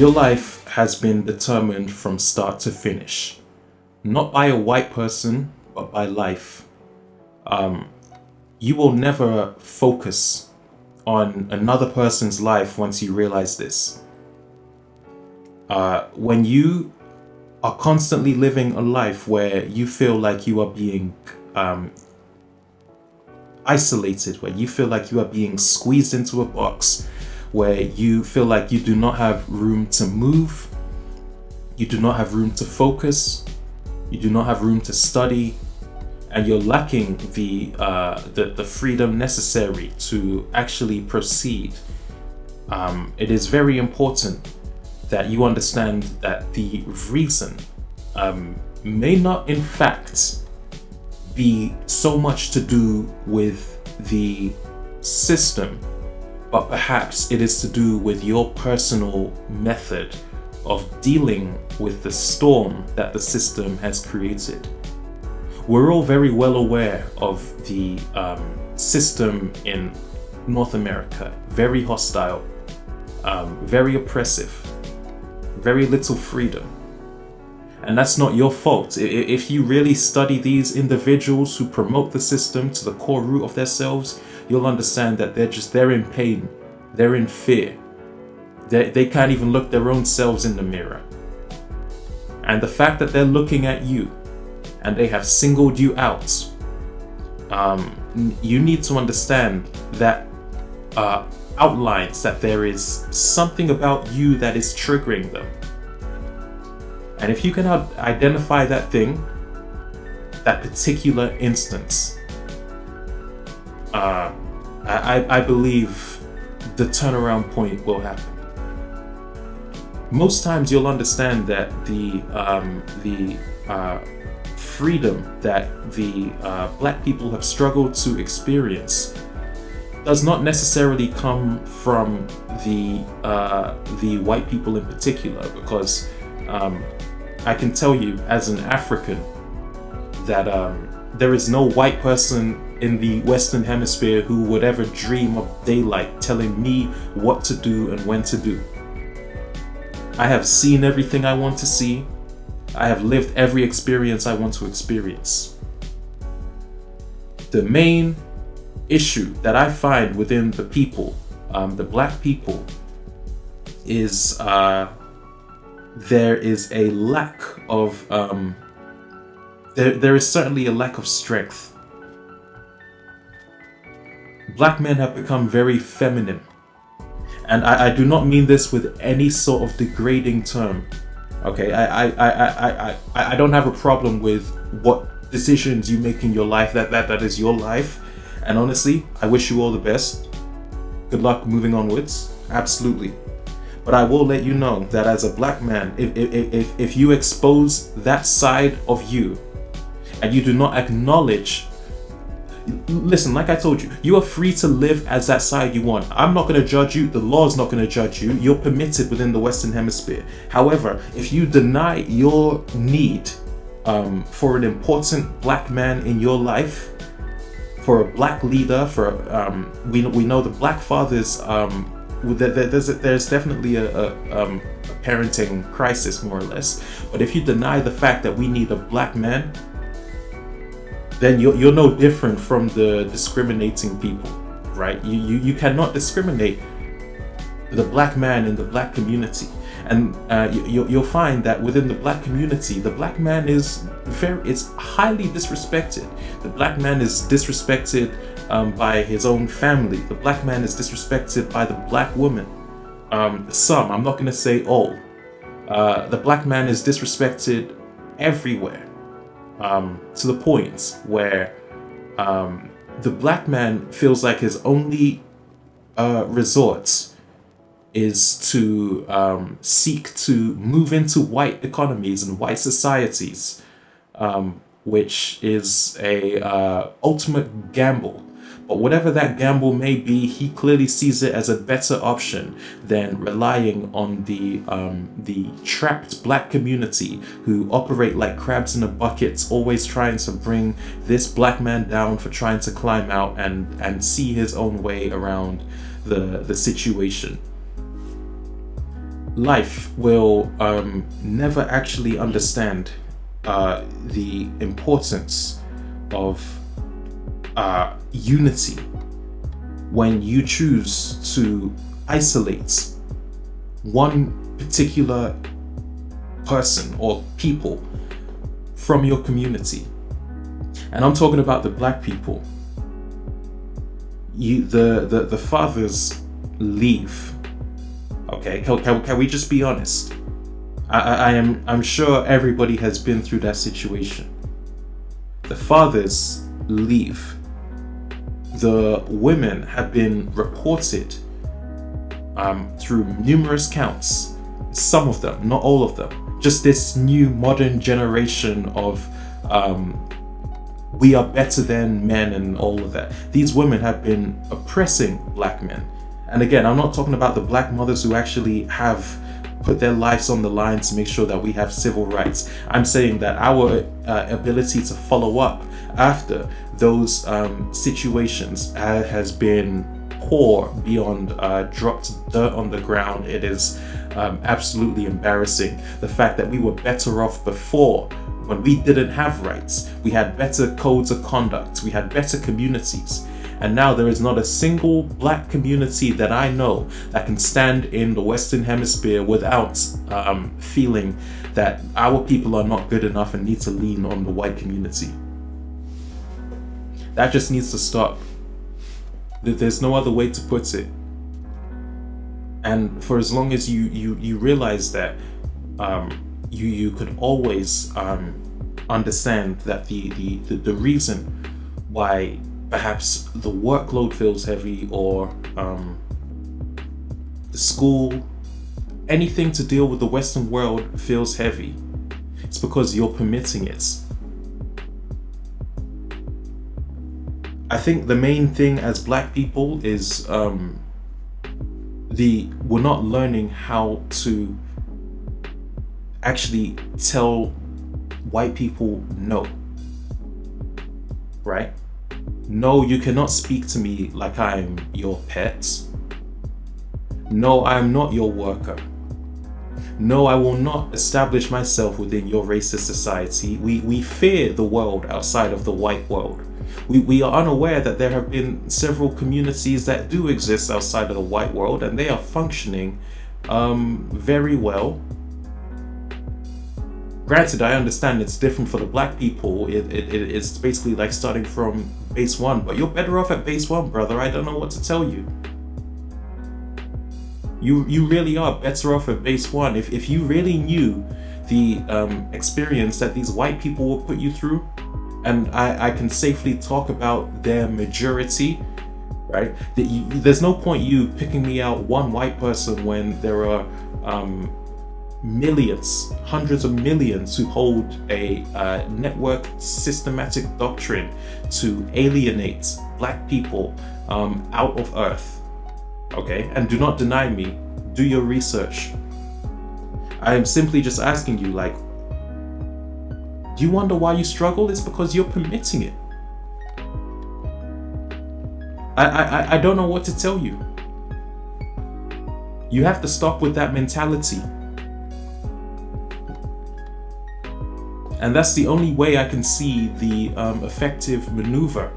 Your life has been determined from start to finish, not by a white person, but by life. You will never focus on another person's life once you realize this. When you are constantly living a life where you feel like you are being isolated, where you feel like you are being squeezed into a box, where you feel like you do not have room to move, you do not have room to focus, you do not have room to study, and you're lacking the freedom necessary to actually proceed. It is very important that you understand that the reason may not in fact be so much to do with the system, but perhaps it is to do with your personal method of dealing with the storm that the system has created. We're all very well aware of the system in North America, very hostile, very oppressive, very little freedom. And that's not your fault. If you really study these individuals who promote the system to the core root of themselves, you'll understand that they're in pain, they're in fear. They can't even look their own selves in the mirror. And the fact that they're looking at you and they have singled you out, you need to understand that outlines that there is something about you that is triggering them. And if you can identify that thing, that particular instance, I believe the turnaround point will happen. Most times you'll understand that the freedom that the black people have struggled to experience does not necessarily come from the white people in particular, because I can tell you as an African that there is no white person in the Western Hemisphere who would ever dream of daylight telling me what to do and when to do. I have seen everything I want to see. I have lived every experience I want to experience. The main issue that I find within the people, the black people, is there is a lack of there is certainly a lack of strength. Black men have become very feminine, and I do not mean this with any sort of degrading term. Okay, I don't have a problem with what decisions you make in your life. That is your life, and honestly, I wish you all the best. Good luck moving onwards. Absolutely. But I will let you know that as a black man, if you expose that side of you and you do not acknowledge, listen, like I told you, you are free to live as that side you want. I'm not going to judge you. The law is not going to judge you. You're permitted within the Western Hemisphere. However, if you deny your need for an important black man in your life, for a black leader, for we know the black fathers, there's definitely a parenting crisis, more or less. But if you deny the fact that we need a black man, then you're no different from the discriminating people, right? You cannot discriminate the black man in the black community. And you'll find that within the black community, the black man is highly disrespected. The black man is disrespected by his own family. The black man is disrespected by the black woman. Some, I'm not going to say all. The black man is disrespected everywhere, to the point where the black man feels like his only resort is to seek to move into white economies and white societies, which is a ultimate gamble. But whatever that gamble may be, he clearly sees it as a better option than relying on the trapped black community who operate like crabs in a bucket, always trying to bring this black man down for trying to climb out and see his own way around the situation. life will never actually understand the importance of unity when you choose to isolate one particular person or people from your community. And I'm talking about the black people. The fathers leave. Okay, can we just be honest? I'm sure everybody has been through that situation. The fathers leave. The women have been reported through numerous counts. Some of them, not all of them. Just this new modern generation of we are better than men and all of that. These women have been oppressing black men. And again, I'm not talking about the black mothers who actually have put their lives on the line to make sure that we have civil rights. I'm saying that our ability to follow up after those situations has been poor beyond dropped dirt on the ground. It is absolutely embarrassing. The fact that we were better off before, when we didn't have rights, we had better codes of conduct, we had better communities. And now there is not a single black community that I know that can stand in the Western Hemisphere without feeling that our people are not good enough and need to lean on the white community. That just needs to stop. There's no other way to put it. And for as long as you realize that, you could always understand that the reason why perhaps the workload feels heavy, or the school, anything to deal with the Western world feels heavy, it's because you're permitting it. I think the main thing as black people is we're not learning how to actually tell white people no. Right? No, you cannot speak to me like I'm your pet. No, I'm not your worker. No, I will not establish myself within your racist society. We fear the world outside of the white world. We are unaware that there have been several communities that do exist outside of the white world, and they are functioning very well. Granted, I understand it's different for the black people. It's basically like starting from base one, but you're better off at base one, brother. I don't know what to tell you. You really are better off at base one. If you really knew the experience that these white people will put you through, and I can safely talk about their majority, right? There's no point you picking me out one white person when there are millions, hundreds of millions who hold a network systematic doctrine to alienate black people out of earth. Okay, and do not deny me. Do your research. I am simply just asking you, like, do you wonder why you struggle? It's because you're permitting it. I don't know what to tell you. You have to stop with that mentality. And that's the only way I can see the effective maneuver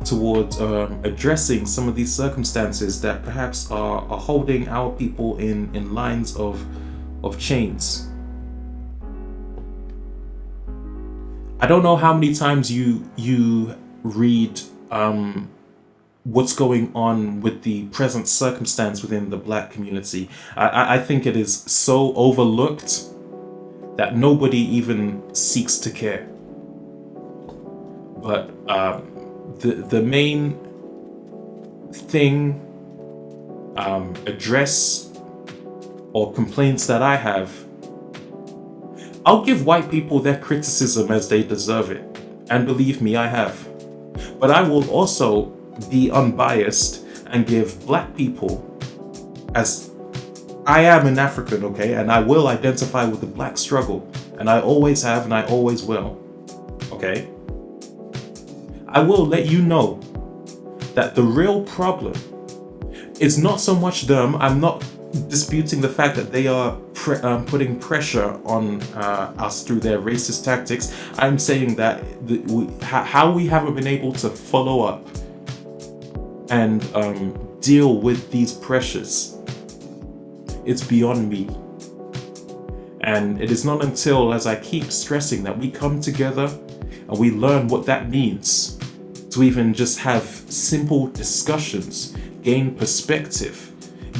towards addressing some of these circumstances that perhaps are holding our people in lines of chains. I don't know how many times you read what's going on with the present circumstance within the black community. I think it is so overlooked that nobody even seeks to care. But the main thing, address or complaints that I have, I'll give white people their criticism as they deserve it. And believe me, I have. But I will also be unbiased and give black people, as I am an African, okay, and I will identify with the black struggle, and I always have and I always will, okay? I will let you know that the real problem is not so much them. I'm not disputing the fact that they are putting pressure on us through their racist tactics. I'm saying that how we haven't been able to follow up and deal with these pressures, it's beyond me. And it is not until, as I keep stressing, that we come together and we learn what that means to even just have simple discussions, gain perspective,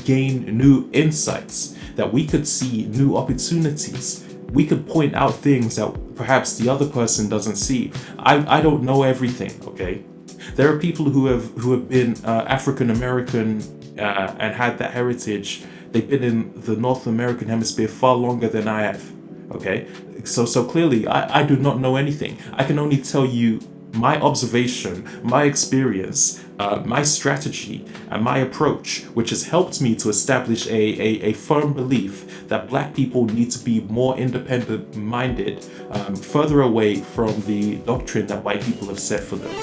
gain new insights, that we could see new opportunities. We could point out things that perhaps the other person doesn't see. I don't know everything, okay? There are people who have been African American and had that heritage. They've been in the North American hemisphere far longer than I have, okay? So clearly, I do not know anything. I can only tell you my observation, my experience, my strategy, and my approach, which has helped me to establish a firm belief that Black people need to be more independent-minded, further away from the doctrine that white people have set for them.